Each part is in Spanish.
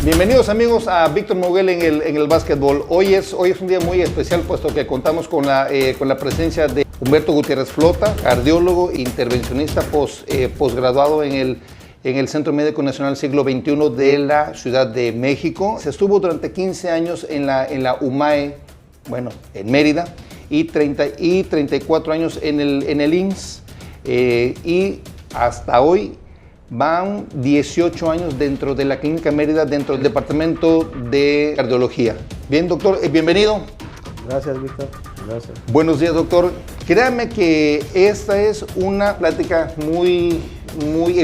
Bienvenidos amigos a Víctor Moguel en el básquetbol. Hoy es un día muy especial puesto que contamos con la presencia de Humberto Gutiérrez Flota, cardiólogo e intervencionista posgraduado en el Centro Médico Nacional Siglo XXI de la Ciudad de México. Se estuvo durante 15 años en la UMAE, bueno, en Mérida, y 34 años en el IMSS, y hasta hoy van 18 años dentro de la Clínica Mérida, dentro del Departamento de Cardiología. Bien, doctor, bienvenido. Gracias, Víctor. Gracias. Buenos días, doctor. Créame que esta es una plática muy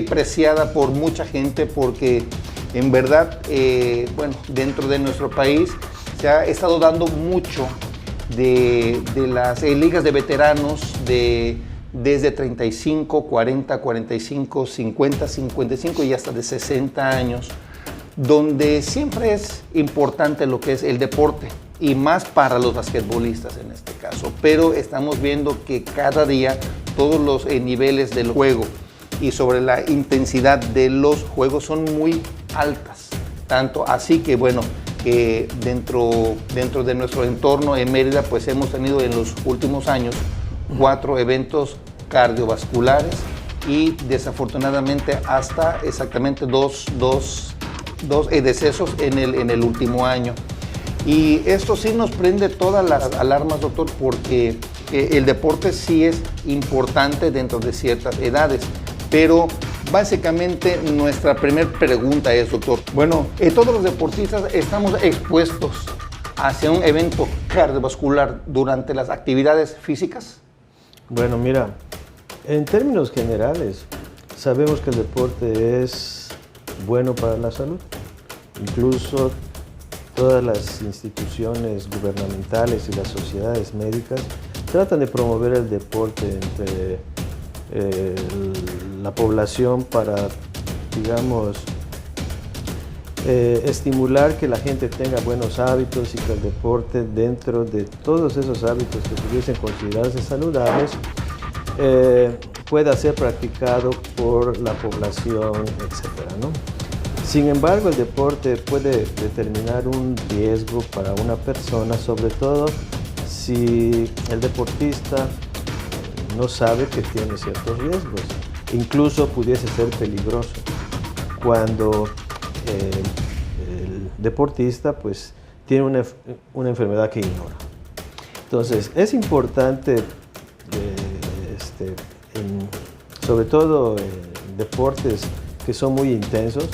apreciada por mucha gente porque en verdad, bueno, dentro de nuestro país se ha estado dando mucho de las ligas de veteranos desde 35, 40, 45, 50, 55 y hasta de 60 años, donde siempre es importante lo que es el deporte y más para los basquetbolistas en este caso, pero estamos viendo que cada día todos los niveles del juego y sobre la intensidad de los juegos son muy altas, tanto así que bueno, que dentro de nuestro entorno en Mérida pues hemos tenido en los últimos años 4 eventos cardiovasculares y desafortunadamente hasta exactamente dos decesos en el último año. Y esto sí nos prende todas las alarmas, doctor, porque el deporte sí es importante dentro de ciertas edades, pero básicamente nuestra primera pregunta es, doctor, bueno, todos los deportistas estamos expuestos hacia un evento cardiovascular durante las actividades físicas. Bueno, mira, en términos generales, sabemos que el deporte es bueno para la salud. Incluso todas las instituciones gubernamentales y las sociedades médicas tratan de promover el deporte entre la población para, digamos, estimular que la gente tenga buenos hábitos y que el deporte, dentro de todos esos hábitos que pudiesen considerarse saludables, pueda ser practicado por la población, etc., ¿no? Sin embargo, el deporte puede determinar un riesgo para una persona, sobre todo si el deportista no sabe que tiene ciertos riesgos. Incluso pudiese ser peligroso cuando el deportista pues tiene una enfermedad que ignora. Entonces es importante, sobre todo en deportes que son muy intensos,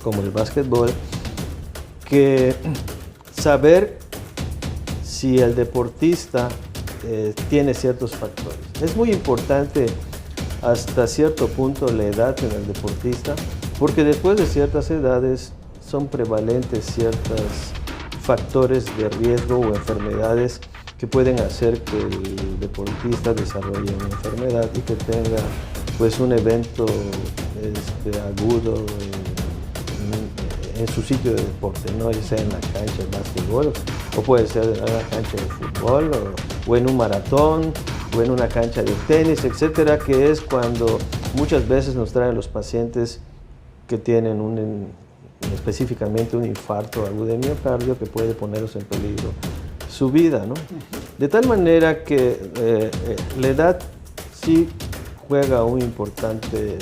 como el básquetbol, que saber si el deportista tiene ciertos factores. Es muy importante hasta cierto punto la edad en el deportista, porque después de ciertas edades son prevalentes ciertos factores de riesgo o enfermedades que pueden hacer que el deportista desarrolle una enfermedad y que tenga pues un evento agudo en su sitio de deporte, ¿no? Ya sea en la cancha de básquetbol, o puede ser en la cancha de fútbol, o en un maratón, o en una cancha de tenis, etcétera, que es cuando muchas veces nos traen los pacientes que tienen específicamente un infarto agudo de miocardio que puede ponerlos en peligro su vida, ¿no? De tal manera que la edad sí juega un importante,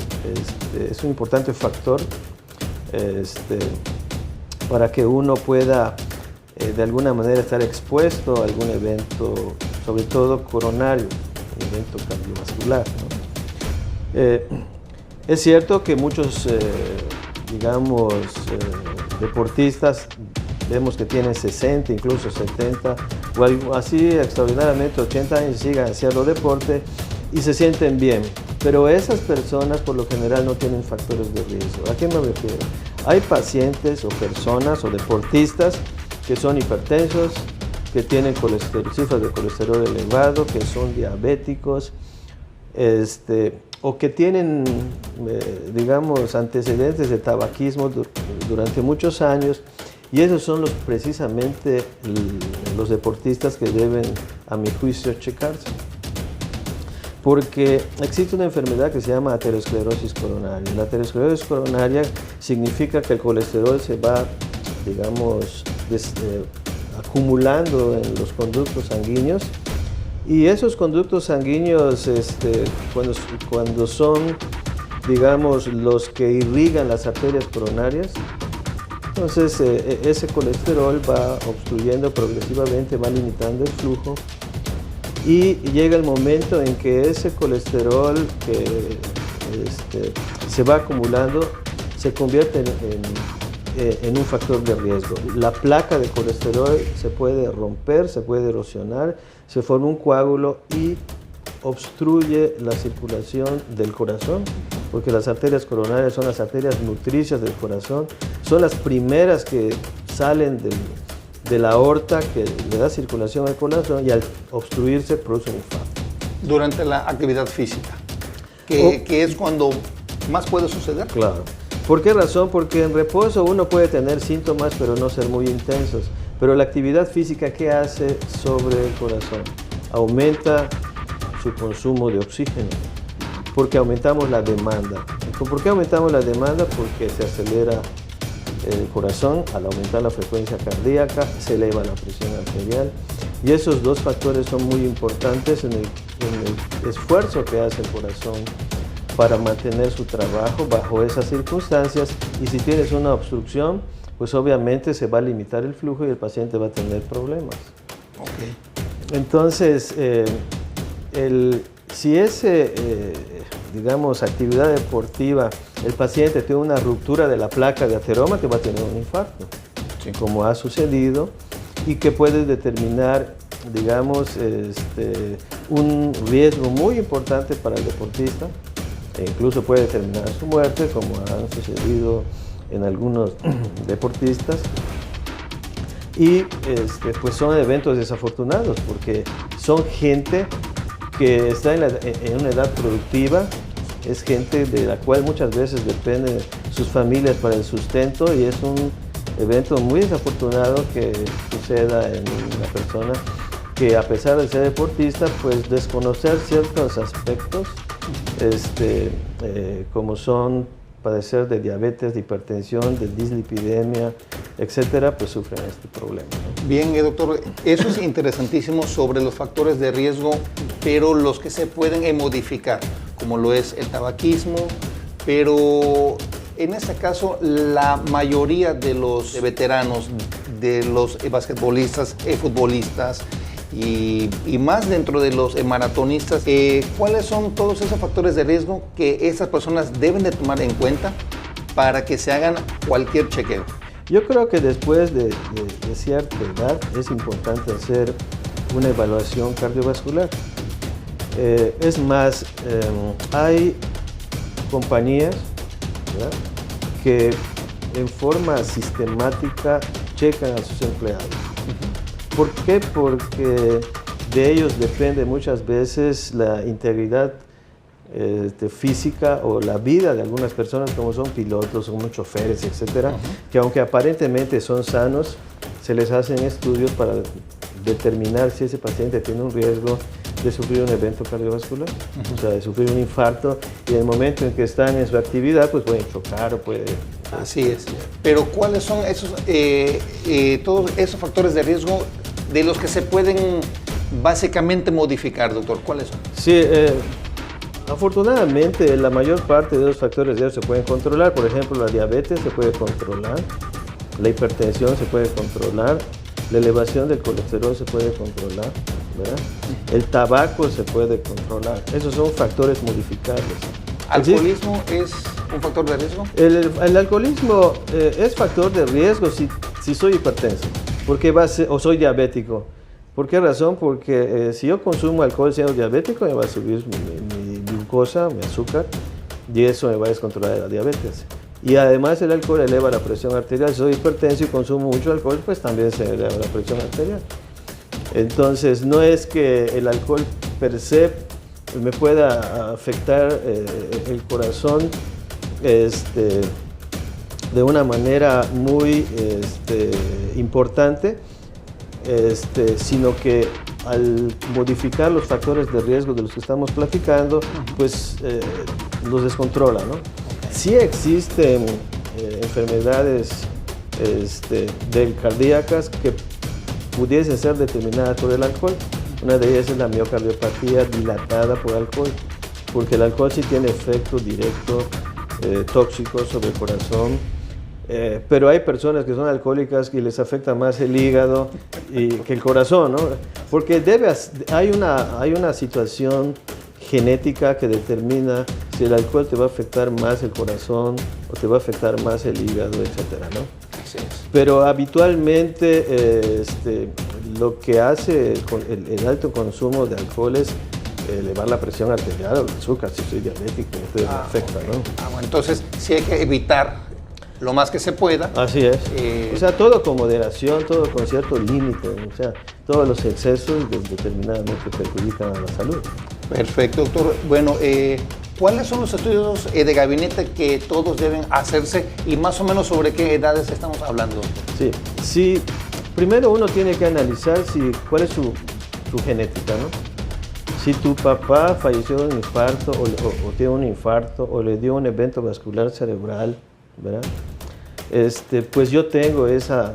es un importante factor para que uno pueda de alguna manera estar expuesto a algún evento, sobre todo coronario, un evento cardiovascular, ¿no? Es cierto que muchos, digamos, deportistas vemos que tienen 60, incluso 70, o algo así extraordinariamente 80 años y siguen haciendo deporte y se sienten bien. Pero esas personas por lo general no tienen factores de riesgo. ¿A qué me refiero? Hay pacientes o personas o deportistas que son hipertensos, que tienen cifras de colesterol elevado, que son diabéticos, o que tienen, digamos, antecedentes de tabaquismo durante muchos años, y esos son precisamente los deportistas que deben, a mi juicio, checarse. Porque existe una enfermedad que se llama aterosclerosis coronaria. La aterosclerosis coronaria significa que el colesterol se va, digamos, acumulando en los conductos sanguíneos, y esos conductos sanguíneos, cuando son, digamos, los que irrigan las arterias coronarias, entonces ese colesterol va obstruyendo progresivamente, va limitando el flujo, y llega el momento en que ese colesterol que se va acumulando se convierte en un factor de riesgo. La placa de colesterol se puede romper, se puede erosionar, se forma un coágulo y obstruye la circulación del corazón, porque las arterias coronarias son las arterias nutricias del corazón, son las primeras que salen de la aorta, que le da circulación al corazón, y al obstruirse produce un infarto. Durante la actividad física, que es cuando más puede suceder. Claro. ¿Por qué razón? Porque en reposo uno puede tener síntomas, pero no ser muy intensos. Pero la actividad física, ¿qué hace sobre el corazón? Aumenta su consumo de oxígeno, porque aumentamos la demanda. ¿Por qué aumentamos la demanda? Porque se acelera el corazón, al aumentar la frecuencia cardíaca, se eleva la presión arterial, y esos dos factores son muy importantes en el esfuerzo que hace el corazón para mantener su trabajo bajo esas circunstancias. Y si tienes una obstrucción, pues obviamente se va a limitar el flujo y el paciente va a tener problemas. Okay. Entonces, si digamos, actividad deportiva, el paciente tiene una ruptura de la placa de ateroma, que va a tener un infarto, sí, como ha sucedido, y que puede determinar, digamos, un riesgo muy importante para el deportista, e incluso puede determinar su muerte, como ha sucedido en algunos deportistas. Y pues son eventos desafortunados, porque son gente que está en una edad productiva, es gente de la cual muchas veces dependen sus familias para el sustento, y es un evento muy desafortunado que suceda en una persona que, a pesar de ser deportista, pues desconocer ciertos aspectos, como son padecer de diabetes, de hipertensión, de dislipidemia, etcétera, pues sufren este problema, ¿no? Bien, doctor, eso es interesantísimo sobre los factores de riesgo, pero los que se pueden modificar, como lo es el tabaquismo, pero en este caso la mayoría de los veteranos, de los basquetbolistas, futbolistas, y más dentro de los maratonistas, ¿cuáles son todos esos factores de riesgo que esas personas deben de tomar en cuenta para que se hagan cualquier chequeo? Yo creo que después de cierta edad es importante hacer una evaluación cardiovascular. Es más, hay compañías, ¿verdad?, que en forma sistemática checan a sus empleados. ¿Por qué? Porque de ellos depende muchas veces la integridad física o la vida de algunas personas, como son pilotos, son choferes, etcétera, que aunque aparentemente son sanos, se les hacen estudios para determinar si ese paciente tiene un riesgo de sufrir un evento cardiovascular, o sea, de sufrir un infarto, y en el momento en que están en su actividad, pues pueden chocar o puede... Así es. Pero ¿cuáles son esos, todos esos factores de riesgo de los que se pueden básicamente modificar, doctor? ¿Cuáles son? Sí, afortunadamente la mayor parte de los factores de riesgo se pueden controlar. Por ejemplo, la diabetes se puede controlar, la hipertensión se puede controlar, la elevación del colesterol se puede controlar, ¿verdad? El tabaco se puede controlar. Esos son factores modificables. ¿Alcoholismo es un factor de riesgo? El alcoholismo es factor de riesgo si soy hipertenso, porque o soy diabético. ¿Por qué razón? Porque si yo consumo alcohol siendo diabético, me va a subir mi glucosa, mi azúcar, y eso me va a descontrolar la diabetes. Y además el alcohol eleva la presión arterial. Si soy hipertenso y consumo mucho alcohol, pues también se eleva la presión arterial. Entonces, no es que el alcohol per se me pueda afectar el corazón de una manera muy importante, sino que al modificar los factores de riesgo de los que estamos platicando, pues los descontrola, ¿no? Sí existen enfermedades cardíacas que pudiesen ser determinadas por el alcohol. Una de ellas es la miocardiopatía dilatada por alcohol, porque el alcohol sí tiene efecto directo tóxico sobre el corazón. Pero hay personas que son alcohólicas y les afecta más el hígado que el corazón, ¿no? Porque hay una situación genética que determina si el alcohol te va a afectar más el corazón o te va a afectar más el hígado, etcétera, ¿no? Así es. Pero habitualmente lo que hace el alto consumo de alcohol es elevar la presión arterial o el azúcar. Si soy diabético, entonces me afecta, ¿no? Bueno, entonces sí hay que evitar lo más que se pueda. Así es. O sea, todo con moderación, todo con cierto límite. O sea, todos los excesos determinadamente perjudican a la salud. Perfecto, doctor. Bueno, ¿cuáles son los estudios de gabinete que todos deben hacerse y más o menos sobre qué edades estamos hablando? Sí. Primero uno tiene que analizar cuál es su genética, ¿no? Si tu papá falleció de un infarto o tiene un infarto o le dio un evento vascular cerebral, ¿verdad? Pues yo tengo esa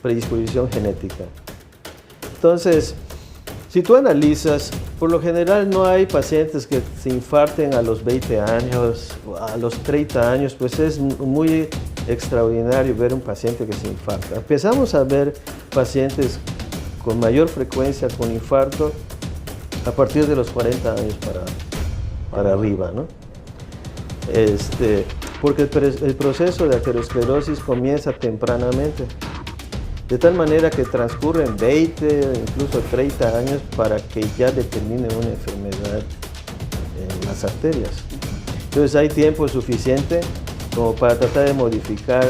predisposición genética. Entonces, si tú analizas, por lo general no hay pacientes que se infarten a los 20 años, a los 30 años, pues es muy extraordinario ver un paciente que se infarta. Empezamos a ver pacientes con mayor frecuencia con infarto a partir de los 40 años para arriba, ¿no? Porque el proceso de aterosclerosis comienza tempranamente, de tal manera que transcurren 20, incluso 30 años para que ya determine una enfermedad en las arterias. Entonces hay tiempo suficiente como para tratar de modificar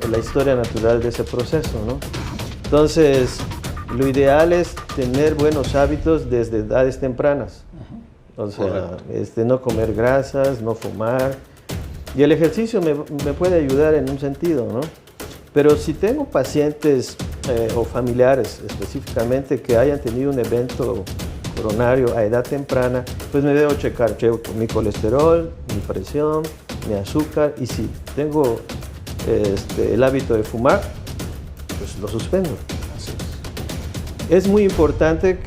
la historia natural de ese proceso, ¿no? Entonces, lo ideal es tener buenos hábitos desde edades tempranas. O sea, no comer grasas, no fumar. Y el ejercicio me puede ayudar en un sentido, ¿no? Pero si tengo pacientes o familiares específicamente que hayan tenido un evento coronario a edad temprana, pues me debo checar mi colesterol, mi presión, mi azúcar, y si tengo el hábito de fumar, pues lo suspendo. Así es muy importante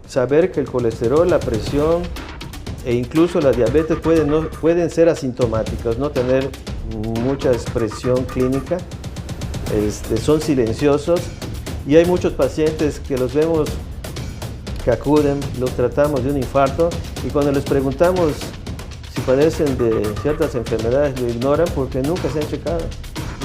saber que el colesterol, la presión e incluso la diabetes pueden ser asintomáticas, no tener mucha expresión clínica, son silenciosos, y hay muchos pacientes que los vemos que acuden, los tratamos de un infarto, y cuando les preguntamos si padecen de ciertas enfermedades lo ignoran porque nunca se han checado,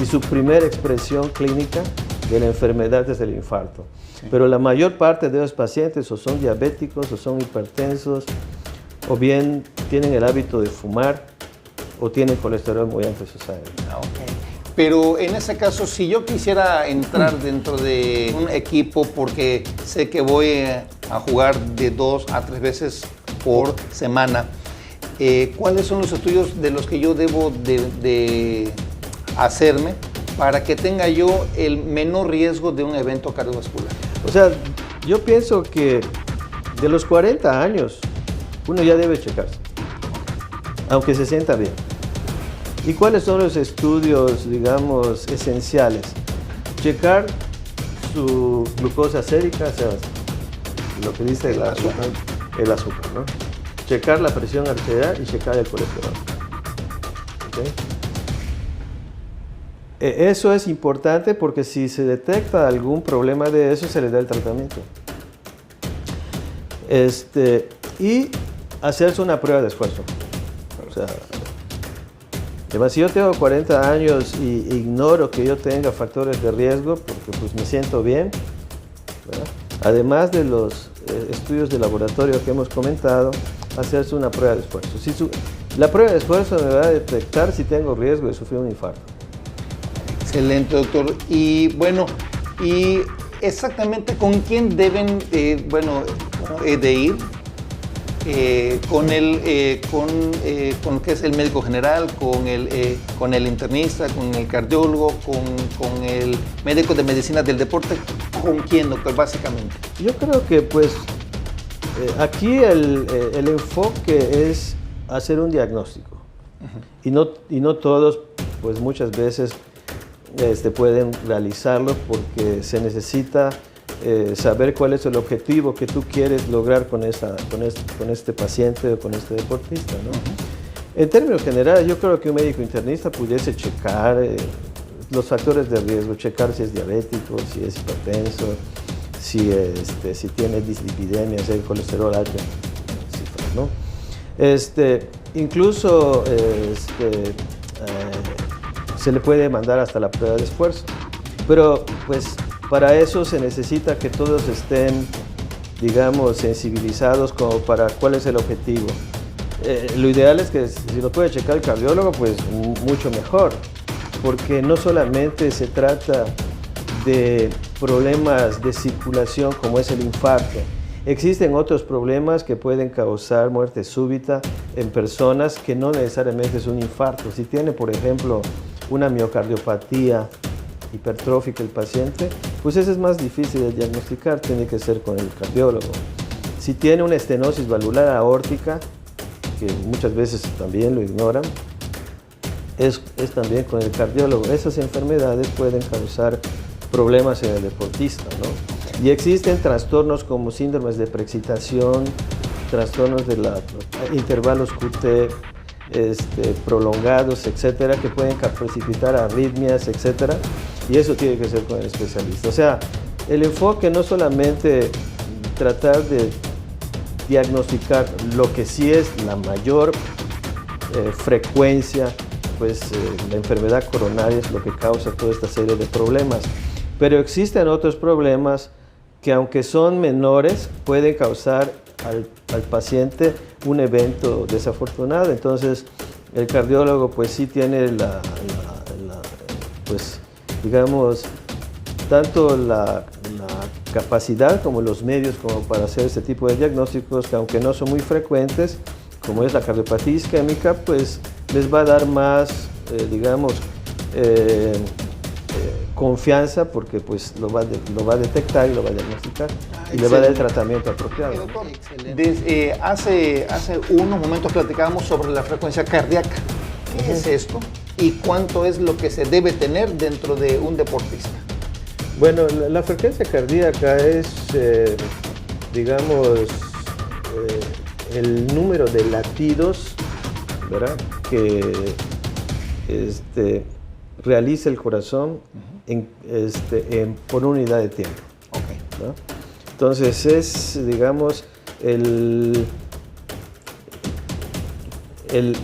y su primera expresión clínica de la enfermedad es el infarto. Sí. Pero la mayor parte de los pacientes o son diabéticos o son hipertensos, o bien tienen el hábito de fumar o tienen colesterol muy alto en su sangre. Okay. Pero en ese caso, si yo quisiera entrar dentro de un equipo porque sé que voy a jugar de 2 a 3 veces por semana, ¿cuáles son los estudios de los que yo debo de hacerme para que tenga yo el menor riesgo de un evento cardiovascular? O sea, yo pienso que de los 40 años uno ya debe checarse, aunque se sienta bien. ¿Y cuáles son los estudios, digamos, esenciales? Checar su glucosa sérica, o sea, lo que dice el azúcar, ¿no? Checar la presión arterial y checar el colesterol. ¿Okay? Eso es importante porque si se detecta algún problema de eso, se le da el tratamiento. Y hacerse una prueba de esfuerzo. O sea, si yo tengo 40 años y ignoro que yo tenga factores de riesgo porque pues me siento bien, ¿verdad? Además de los estudios de laboratorio que hemos comentado, hacerse una prueba de esfuerzo. La prueba de esfuerzo me va a detectar si tengo riesgo de sufrir un infarto. Excelente, doctor. Y bueno, exactamente con quién deben de ir con lo que es el médico general, con el internista, con el cardiólogo, con el médico de medicina del deporte. ¿Con quién, doctor, básicamente? Yo creo que pues aquí el enfoque es hacer un diagnóstico. Y no todos, pues muchas veces pueden realizarlo porque se necesita saber cuál es el objetivo que tú quieres lograr con este paciente o con este deportista, ¿no? En términos generales, yo creo que un médico internista pudiese checar los factores de riesgo, checar si es diabético, si es hipertenso, si tiene dislipidemia, si hay colesterol alto, cifras, ¿no? Incluso se le puede mandar hasta la prueba de esfuerzo, pero pues para eso se necesita que todos estén, digamos, sensibilizados como para cuál es el objetivo. Lo ideal es que si lo puede checar el cardiólogo, pues mucho mejor, porque no solamente se trata de problemas de circulación como es el infarto. Existen otros problemas que pueden causar muerte súbita en personas que no necesariamente es un infarto. Si tiene, por ejemplo, una miocardiopatía hipertrófica el paciente, pues eso es más difícil de diagnosticar, tiene que ser con el cardiólogo. Si tiene una estenosis valvular aórtica, que muchas veces también lo ignoran, es también con el cardiólogo. Esas enfermedades pueden causar problemas en el deportista, ¿no? Y existen trastornos como síndromes de preexcitación, trastornos de intervalos QT prolongados, etcétera, que pueden precipitar arritmias, etcétera, y eso tiene que ser con el especialista. O sea, el enfoque no solamente tratar de diagnosticar lo que sí es la mayor frecuencia, pues la enfermedad coronaria es lo que causa toda esta serie de problemas, pero existen otros problemas que aunque son menores, pueden causar al paciente un evento desafortunado. Entonces, el cardiólogo pues sí tiene pues digamos, tanto la capacidad como los medios como para hacer este tipo de diagnósticos, que aunque no son muy frecuentes, como es la cardiopatía isquémica, pues les va a dar más, digamos, confianza, porque pues lo va a detectar y lo va a diagnosticar y le va a dar el tratamiento apropiado. Doctor, hace unos momentos platicábamos sobre la frecuencia cardíaca. ¿Qué es esto? ¿Y cuánto es lo que se debe tener dentro de un deportista? Bueno, la frecuencia cardíaca es, digamos, el número de latidos, ¿verdad?, que realiza el corazón por unidad de tiempo. Okay. ¿No? Entonces es, digamos,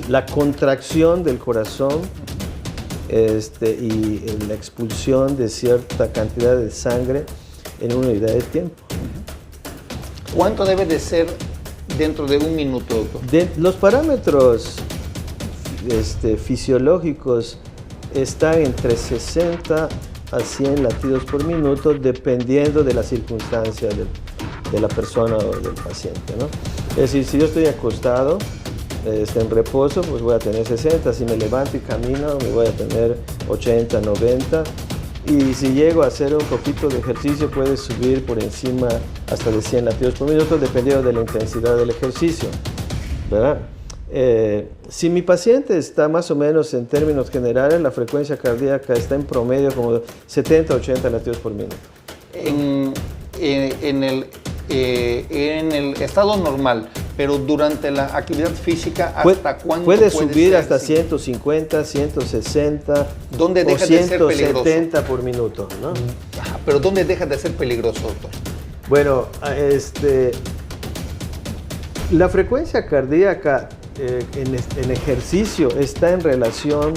la contracción del corazón y la expulsión de cierta cantidad de sangre en una unidad de tiempo. ¿Cuánto debe de ser dentro de un minuto, doctor? Los parámetros fisiológicos están entre 60 a 100 latidos por minuto, dependiendo de la circunstancia de la persona o del paciente, ¿no? Es decir, si yo estoy acostado, en reposo, pues voy a tener 60, si me levanto y camino, me voy a tener 80, 90, y si llego a hacer un poquito de ejercicio, puede subir por encima hasta de 100 latidos por minuto, dependiendo de la intensidad del ejercicio, ¿verdad? Si mi paciente está más o menos en términos generales, la frecuencia cardíaca está en promedio como 70 a 80 latidos por minuto. En el estado normal, pero durante la actividad física, ¿hasta cuándo puede subir hasta 150, 160 ¿Dónde deja o de ser 170 por minuto, ¿no? Ajá, pero ¿dónde deja de ser peligroso, doctor? Bueno, la frecuencia cardíaca en ejercicio está en relación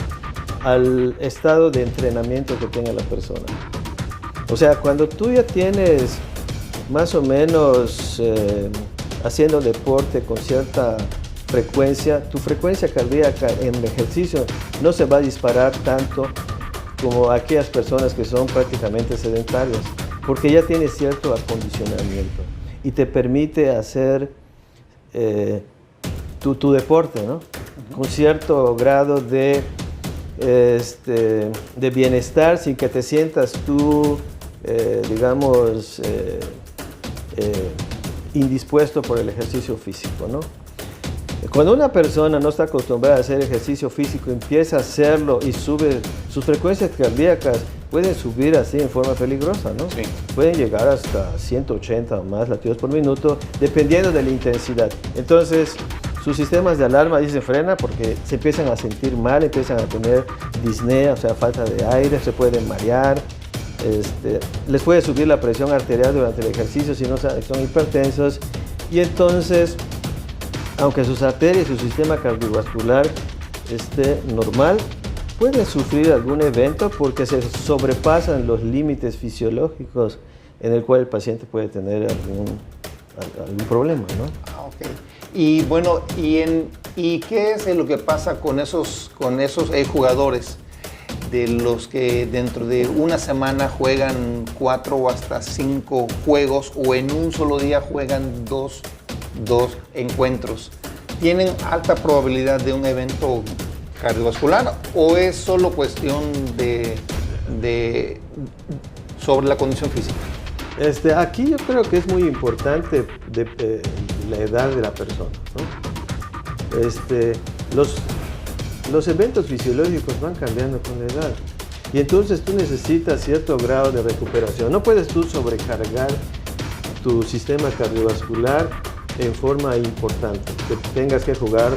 al estado de entrenamiento que tenga la persona. O sea, cuando tú ya tienes más o menos haciendo deporte con cierta frecuencia, tu frecuencia cardíaca en el ejercicio no se va a disparar tanto como aquellas personas que son prácticamente sedentarias, porque ya tienes cierto acondicionamiento y te permite hacer tu deporte, ¿no? Con cierto grado de bienestar sin que te sientas tú, digamos, indispuesto por el ejercicio físico, ¿no? Cuando una persona no está acostumbrada a hacer ejercicio físico, empieza a hacerlo y sube, sus frecuencias cardíacas pueden subir así en forma peligrosa, ¿no? Sí. Pueden llegar hasta 180 o más latidos por minuto, dependiendo de la intensidad. Entonces, sus sistemas de alarma dicen frena porque se empiezan a sentir mal, empiezan a tener disnea, o sea, falta de aire, se pueden marear, les puede subir la presión arterial durante el ejercicio si no son hipertensos, y entonces, aunque sus arterias y su sistema cardiovascular esté normal, pueden sufrir algún evento porque se sobrepasan los límites fisiológicos en el cual el paciente puede tener algún problema, ¿no? Ok. Y bueno, ¿y qué es lo que pasa con esos jugadores de los que dentro de una semana juegan 4 o hasta 5 juegos o en un solo día juegan dos encuentros? ¿Tienen alta probabilidad de un evento cardiovascular o es solo cuestión sobre la condición física? Aquí yo creo que es muy importante la edad de la persona, ¿no? Los eventos fisiológicos van cambiando con la edad y entonces tú necesitas cierto grado de recuperación. No puedes tú sobrecargar tu sistema cardiovascular en forma importante, que tengas que jugar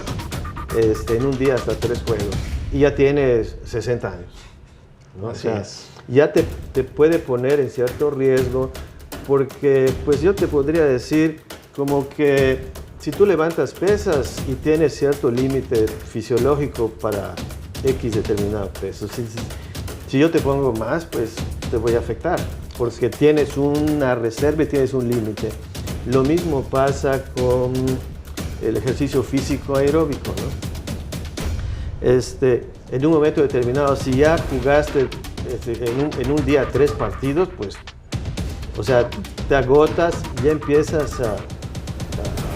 en un día hasta 3 juegos y ya tienes 60 años, ¿no? Así es. Ya te puede poner en cierto riesgo porque pues yo te podría decir como que si tú levantas pesas y tienes cierto límite fisiológico para X determinado peso, si yo te pongo más, pues te voy a afectar porque tienes una reserva y tienes un límite. Lo mismo pasa con el ejercicio físico aeróbico, ¿no? En un momento determinado, si ya jugaste en un día 3 partidos, pues, o sea, te agotas, ya empiezas a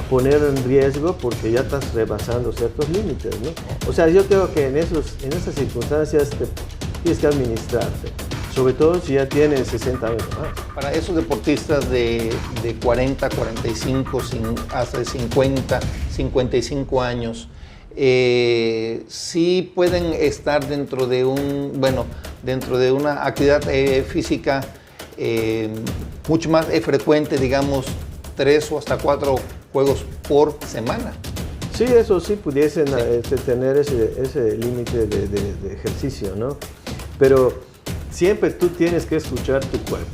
poner en riesgo porque ya estás rebasando ciertos límites, ¿no? O sea, yo creo que en esas circunstancias tienes que administrarte, sobre todo si ya tienes 60 años más. Para esos deportistas de 40, 45, hasta de 50, 55 años, sí pueden estar dentro de una actividad física mucho más frecuente, digamos 3 o hasta 4 juegos por semana. Sí, eso sí pudiesen tener ese límite de ejercicio, ¿no? Pero siempre tú tienes que escuchar tu cuerpo.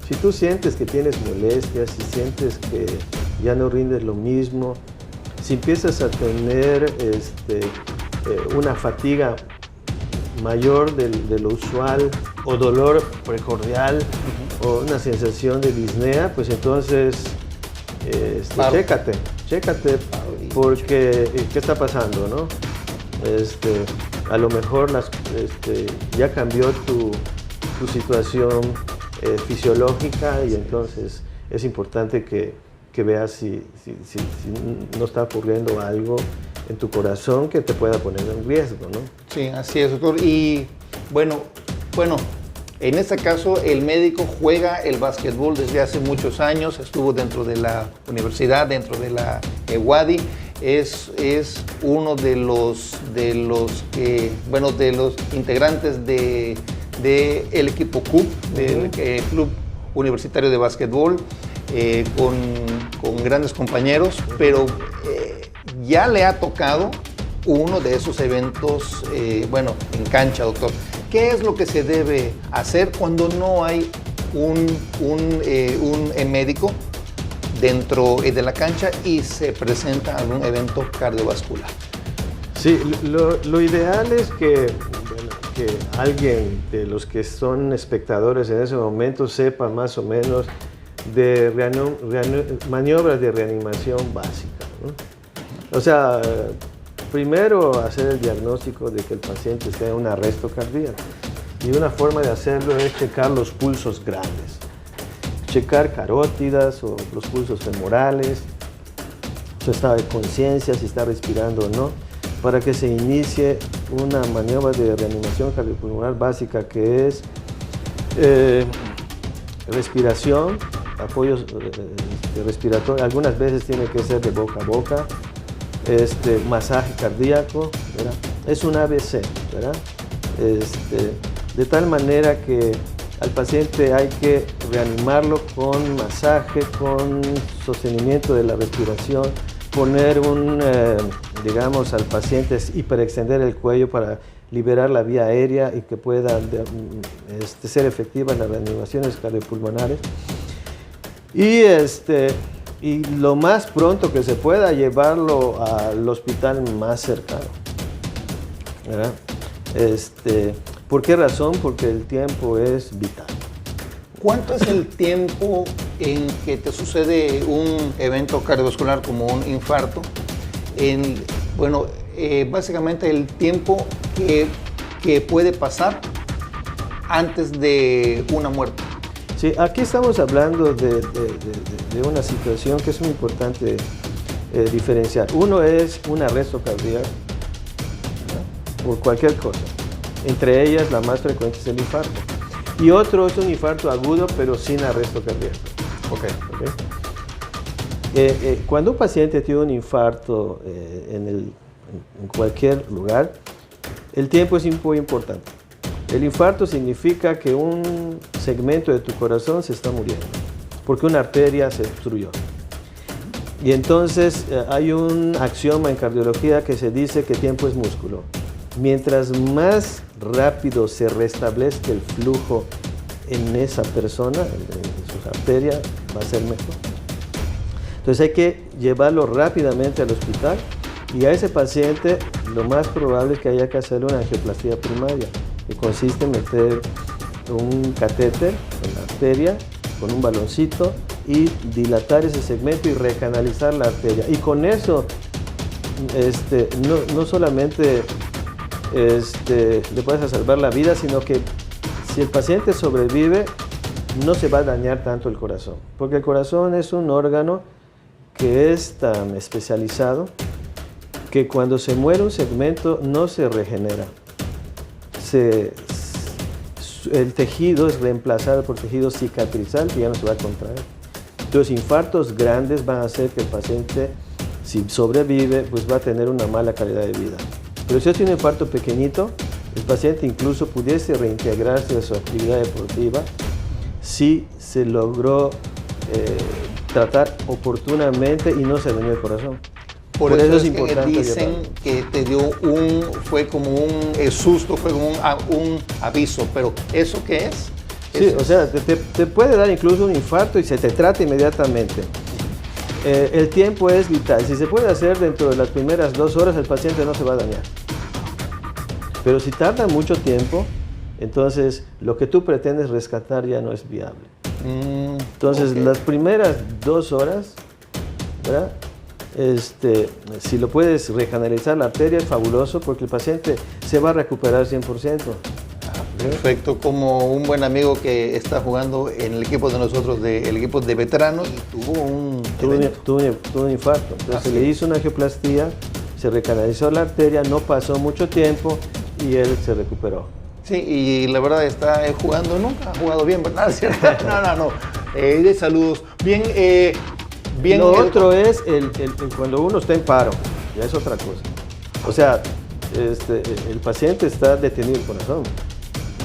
Si tú sientes que tienes molestias, si sientes que ya no rindes lo mismo, si empiezas a tener una fatiga mayor de lo usual o dolor precordial o una sensación de disnea, pues entonces chécate porque ¿qué está pasando, no? A lo mejor ya cambió tu situación fisiológica y entonces es importante que veas si no está ocurriendo algo en tu corazón que te pueda poner en riesgo, ¿no? Sí, así es, doctor. Y bueno, en este caso el médico juega el básquetbol desde hace muchos años, estuvo dentro de la universidad, dentro de la EWADI, es uno de los integrantes del equipo CUB, del Club Universitario de Básquetbol, con grandes compañeros, pero ya le ha tocado uno de esos eventos, en cancha, doctor. ¿Qué es lo que se debe hacer cuando no hay un médico dentro de la cancha y se presenta algún evento cardiovascular? Sí, lo ideal es que alguien de los que son espectadores en ese momento sepa más o menos de maniobras de reanimación básica, ¿no? O sea, primero hacer el diagnóstico de que el paciente esté en un arresto cardíaco. Y una forma de hacerlo es checar los pulsos grandes. Checar carótidas o los pulsos femorales. su estado de conciencia, si está respirando o no, para que se inicie una maniobra de reanimación cardiopulmonar básica que es respiración, apoyos respiratorios, algunas veces tiene que ser de boca a boca, masaje cardíaco, ¿verdad? Es un ABC, ¿verdad? De tal manera que al paciente hay que reanimarlo con masaje, con sostenimiento de la respiración, poner digamos, al paciente hiperextender el cuello para liberar la vía aérea y que pueda ser efectiva en las reanimaciones cardiopulmonares. Y lo más pronto que se pueda llevarlo al hospital más cercano, ¿verdad? ¿Por qué razón? Porque el tiempo es vital. ¿Cuánto es el tiempo en que te sucede un evento cardiovascular como un infarto? Básicamente el tiempo que puede pasar antes de una muerte. Sí, aquí estamos hablando de una situación que es muy importante diferenciar. Uno es un arresto cardíaco, ¿no? Por cualquier cosa. Entre ellas, la más frecuente es el infarto. Y otro es un infarto agudo, pero sin arresto cardíaco. Okay. Cuando un paciente tiene un infarto en cualquier lugar, el tiempo es muy importante. El infarto significa que un segmento de tu corazón se está muriendo, porque una arteria se obstruyó. Y entonces hay un axioma en cardiología que se dice que tiempo es músculo. Mientras más rápido se restablezca el flujo en esa persona, en sus arterias, va a ser mejor. Entonces hay que llevarlo rápidamente al hospital y a ese paciente lo más probable es que haya que hacerle una angioplastía primaria, que consiste en meter un catéter en la arteria con un baloncito y dilatar ese segmento y recanalizar la arteria. Y con eso no solamente le puedes salvar la vida, sino que si el paciente sobrevive, no se va a dañar tanto el corazón, porque el corazón es un órgano que es tan especializado que cuando se muere un segmento no se regenera. El tejido es reemplazado por tejido cicatrizal que ya no se va a contraer. Entonces, infartos grandes van a hacer que el paciente, si sobrevive, pues va a tener una mala calidad de vida. Pero si es un infarto pequeñito, el paciente incluso pudiese reintegrarse a su actividad deportiva si se logró tratar oportunamente y no se dañó el corazón. Por eso es importante. Dicen que te dio fue como un susto, fue como un aviso, pero ¿eso qué es? Sí, o sea, te puede dar incluso un infarto y se te trata inmediatamente. El tiempo es vital. Si se puede hacer dentro de las primeras 2 horas, el paciente no se va a dañar. Pero si tarda mucho tiempo, entonces lo que tú pretendes rescatar ya no es viable. Entonces, las primeras 2 horas, ¿verdad? Si lo puedes recanalizar la arteria es fabuloso porque el paciente se va a recuperar 100%. Perfecto, como un buen amigo que está jugando en el equipo de nosotros, el equipo de veteranos, y tuvo un infarto. Entonces se le hizo una angioplastía, se recanalizó la arteria, no pasó mucho tiempo y él se recuperó. Sí, y la verdad está jugando, nunca ha jugado bien, ¿verdad? ¿Cierto? No. De saludos. Bien. Lo otro es cuando uno está en paro, ya es otra cosa. O sea, el paciente está detenido el corazón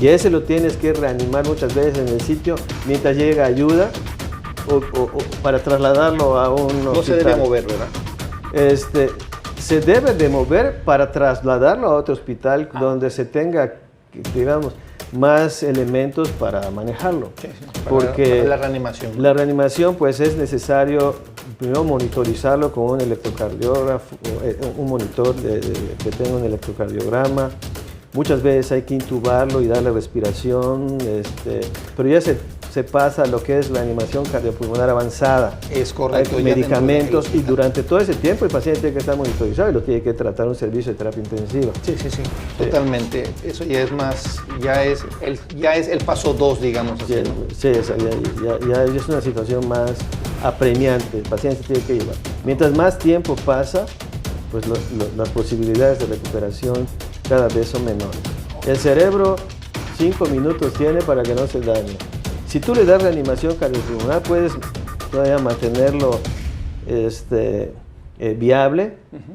y ese lo tienes que reanimar muchas veces en el sitio mientras llega ayuda o para trasladarlo a un hospital. No se debe mover, ¿verdad? Se debe de mover para trasladarlo a otro hospital donde se tenga, digamos, más elementos para manejarlo. Sí, para la reanimación. La reanimación, pues es necesario primero monitorizarlo con un electrocardiógrafo, un monitor que tenga un electrocardiograma. Muchas veces hay que intubarlo y darle respiración, pero ya se pasa a lo que es reanimación cardiopulmonar avanzada. Es correcto. Hay medicamentos y durante todo ese tiempo el paciente tiene que estar monitorizado y lo tiene que tratar un servicio de terapia intensiva. Sí, totalmente. Eso ya es más, ya es el paso 2, digamos así, ¿no? Sí, ya es una situación más apremiante, el paciente se tiene que llevar. Mientras más tiempo pasa, pues las posibilidades de recuperación cada vez son menores. El cerebro 5 minutos tiene para que no se dañe. Si tú le das reanimación cardiopulmonar, puedes todavía mantenerlo viable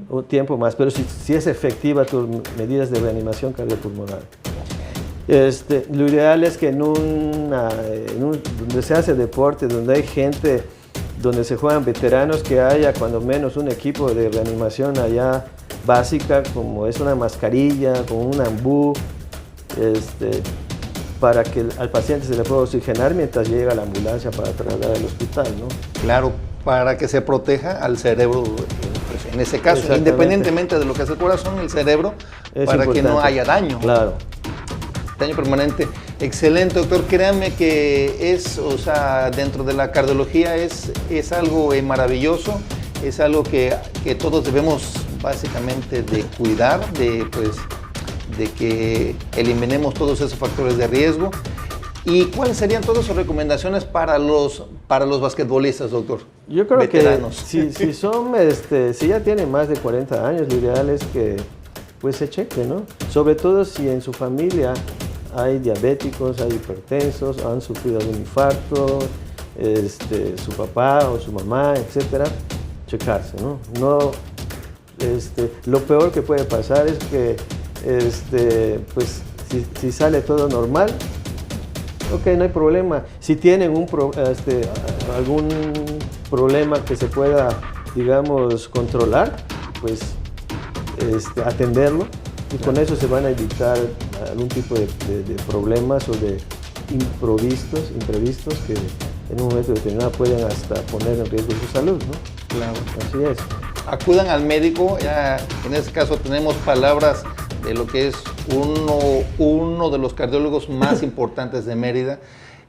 un tiempo más, pero si es efectiva tus medidas de reanimación cardiopulmonar. Lo ideal es que donde se hace deporte, donde hay gente, donde se juegan veteranos, que haya cuando menos un equipo de reanimación allá básica, como es una mascarilla, como un ambú, para que al paciente se le pueda oxigenar mientras llega la ambulancia para trasladar al hospital, ¿no? Claro, para que se proteja al cerebro, pues, en ese caso, independientemente de lo que hace el corazón, el cerebro, es para importante. Que no haya daño. Claro. Daño permanente. Excelente, doctor. Créanme que dentro de la cardiología es algo maravilloso, es algo que todos debemos básicamente de cuidar, de que eliminemos todos esos factores de riesgo. ¿Y cuáles serían todas sus recomendaciones para los basquetbolistas, doctor? Yo creo veteranos? Que si ya tienen más de 40 años, lo ideal es que pues se cheque, ¿no? Sobre todo si en su familia hay diabéticos, hay hipertensos, han sufrido algún infarto, su papá o su mamá, etcétera, checarse, ¿no? Lo peor que puede pasar es que pues si sale todo normal, ok, no hay problema. Si tienen algún problema que se pueda, digamos, controlar, pues atenderlo, y con eso se van a evitar algún tipo de problemas o de imprevistos que en un momento determinado pueden hasta poner en riesgo su salud, ¿no? Claro. Así es. Acudan al médico. Ya en este caso tenemos palabras de lo que es uno de los cardiólogos más importantes de Mérida,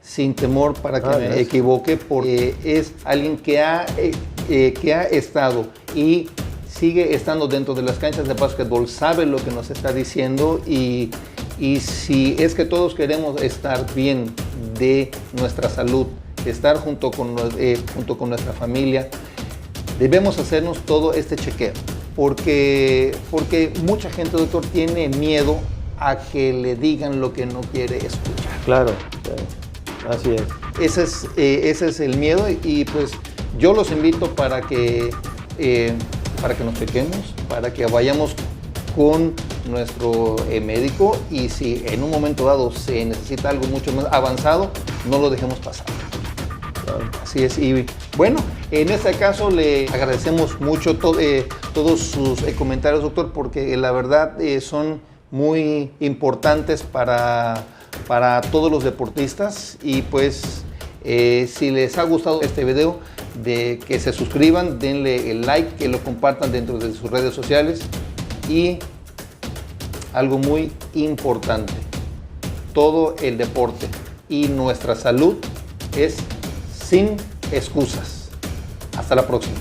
sin temor para que me equivoque, porque es alguien que ha estado y sigue estando dentro de las canchas de básquetbol, sabe lo que nos está diciendo, y si es que todos queremos estar bien de nuestra salud, estar junto con nuestra familia, debemos hacernos todo este chequeo, porque mucha gente, doctor, tiene miedo a que le digan lo que no quiere escuchar. Claro, así es. Ese es el miedo, y pues yo los invito para que nos chequemos, para que vayamos con nuestro médico, y si en un momento dado se necesita algo mucho más avanzado, no lo dejemos pasar. Así es. Y bueno, en este caso le agradecemos mucho todos sus comentarios, doctor, porque la verdad son muy importantes para todos los deportistas. Y pues si les ha gustado este video, de que se suscriban, denle el like, que lo compartan dentro de sus redes sociales. Y algo muy importante, todo el deporte y nuestra salud es sin excusas. Hasta la próxima.